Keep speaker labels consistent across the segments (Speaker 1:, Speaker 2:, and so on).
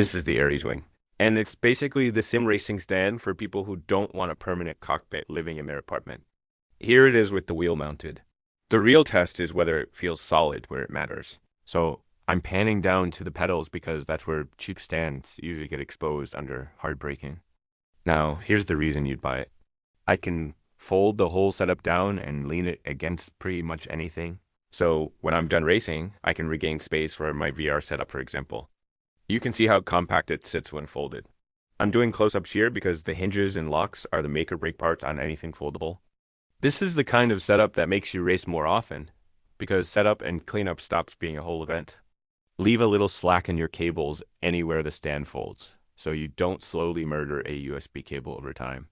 Speaker 1: This is the ARES Wing. And it's basically the sim racing stand for people who don't want a permanent cockpit living in their apartment. Here it is with the wheel mounted. The real test is whether it feels solid where it matters. So I'm panning down to the pedals because that's where cheap stands usually get exposed under hard braking. Now, here's the reason you'd buy it. I can fold the whole setup down and lean it against pretty much anything. So when I'm done racing, I can regain space for my VR setup, for example. You can see how compact it sits when folded. I'm doing close-ups here because the hinges and locks are the make or break parts on anything foldable. This is the kind of setup that makes you race more often, because setup and cleanup stops being a whole event. Leave a little slack in your cables anywhere the stand folds, so you don't slowly murder a USB cable over time.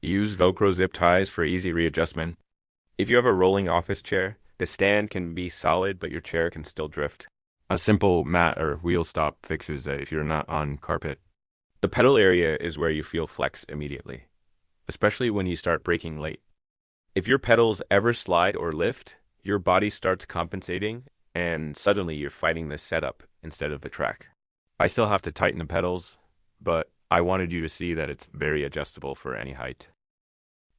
Speaker 1: Use Velcro zip ties for easy readjustment. If you have a rolling office chair, the stand can be solid, but your chair can still drift. A simple mat or wheel stop fixes it if you're not on carpet. The pedal area is where you feel flex immediately, especially when you start braking late. If your pedals ever slide or lift, your body starts compensating, and suddenly you're fighting the setup instead of the track. I still have to tighten the pedals, but I wanted you to see that it's very adjustable for any height.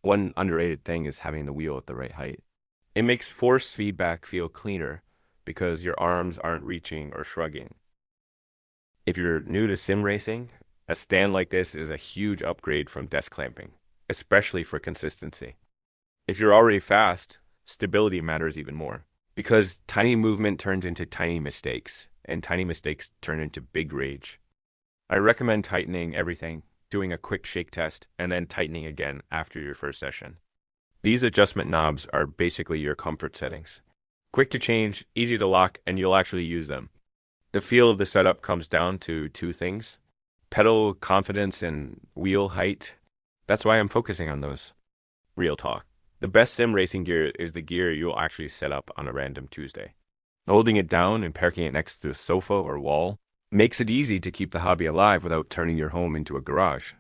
Speaker 1: One underrated thing is having the wheel at the right height. It makes force feedback feel cleaner because your arms aren't reaching or shrugging. If you're new to sim racing, a stand like this is a huge upgrade from desk clamping, especially for consistency. If you're already fast, stability matters even more, because tiny movement turns into tiny mistakes, and tiny mistakes turn into big rage. I recommend tightening everything, doing a quick shake test, and then tightening again after your first session. These adjustment knobs are basically your comfort settings. Quick to change, easy to lock, and you'll actually use them. The feel of the setup comes down to two things: pedal confidence and wheel height. That's why I'm focusing on those. Real talk. The best sim racing gear is the gear you'll actually set up on a random Tuesday. Holding it down and parking it next to a sofa or wall makes it easy to keep the hobby alive without turning your home into a garage.